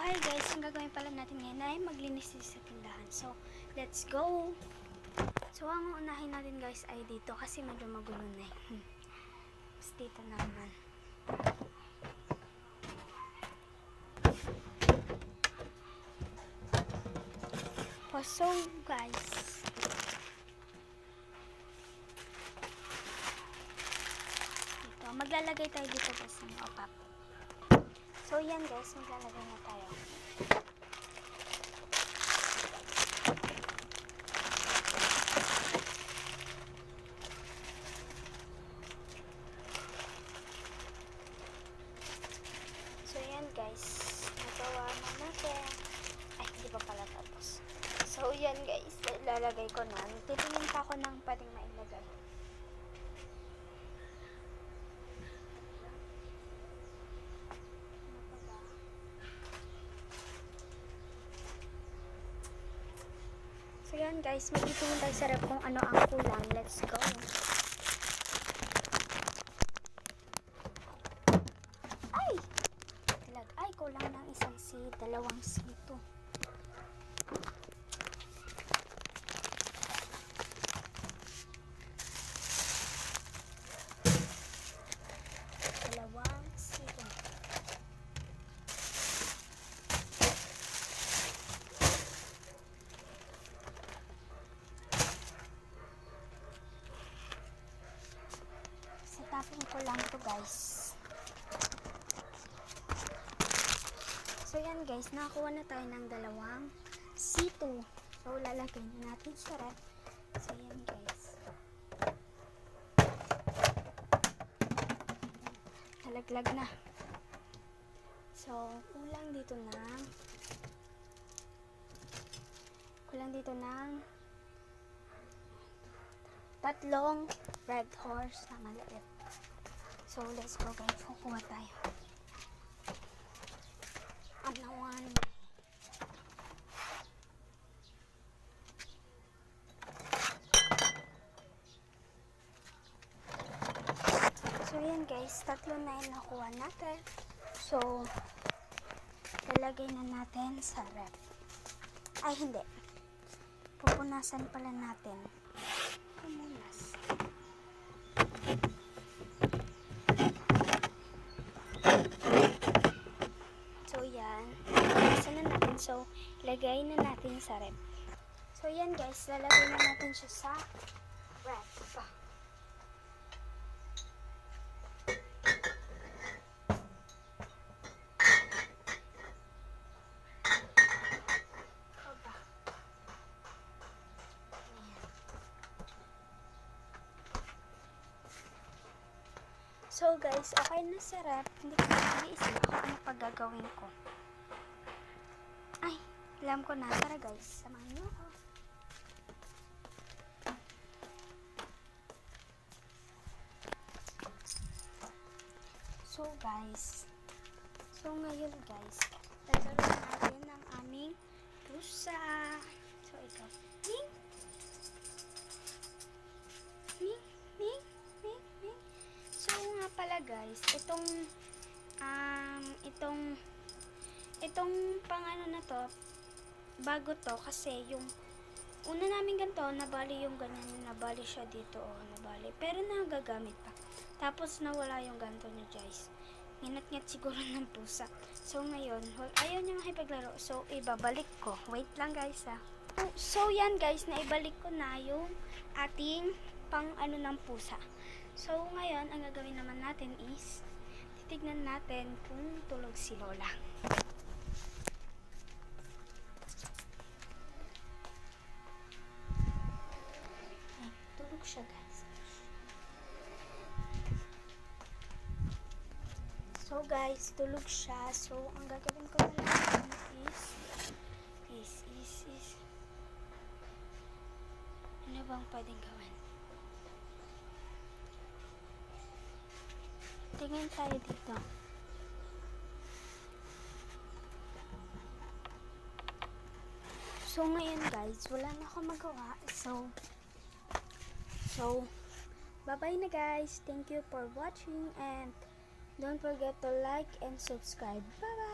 Hi guys, ang gagawin pala natin ngayon ay maglinis sa tindahan. So, let's go! So, ang unahin natin guys ay dito kasi medyo magulo na eh. Tapos dito naman. So guys, dito, maglalagay tayo dito guys ng opap. So, yan guys, maglalagay na tayo. So, yan guys, nagawa na natin. Ay, hindi pa pala tapos. So, yan guys, ilalagay ko na. Titingin pa ako ng pwedeng mailagay. So, yan guys, magtitingin tayo sa rep kung ano ang kulang. Let's go! Ay! Ay, kulang ng isang seed, dalawang seed to. Dalawang seed. Tapon ko lang to guys. So yan guys, nakakuha na tayo ng dalawang C2. So lalagay na natin sa ref. So yan guys. Nalaglag na. So kulang dito ng tatlong red horse na maliit. So, let's go guys. Kukuha tayo. Anawan. So, yan guys. Tatlo na yung nakuha natin. So, lalagay na natin sa ref. Ay, hindi. Pupunasan pala natin. Pumunas. So, yan. Punasan na natin. So, lagay na natin sa ref. So, yan guys. Lalagay na natin siya sa ref. So guys, okay na sa ref. Hindi ko nag-iisip ako ano paggagawin ko. Ay, alam ko na. Tara guys, samahan niyo ako. So guys, ngayon guys, lalaroin natin ang aming pusa. So ito, Ning! Ning! Ning! Ning! Ning! So nga pala guys, itong pang ano na to, bago to kasi yung una namin ganito, nabali yung ganyan, nabali siya dito, oh, nabali. Pero nagagamit pa. Tapos nawala yung ganito niya guys. Nginat-ngat siguro ng pusa. So ngayon, ayaw niya makipaglaro. So ibabalik ko. Wait lang guys ha. So yan guys, naibalik ko na yung ating pang ano ng pusa. So ngayon, ang gagawin naman natin is titignan natin kung tulog si Lola. Ay, tulog siya guys. So guys, tulog siya. So ang gagawin ko na lang is ano bang pwedeng gawin? Tingin tayo dito. So ngayon guys, wala na akong magawa. So bye-bye na guys. Thank you for watching and don't forget to like and subscribe. Bye-bye!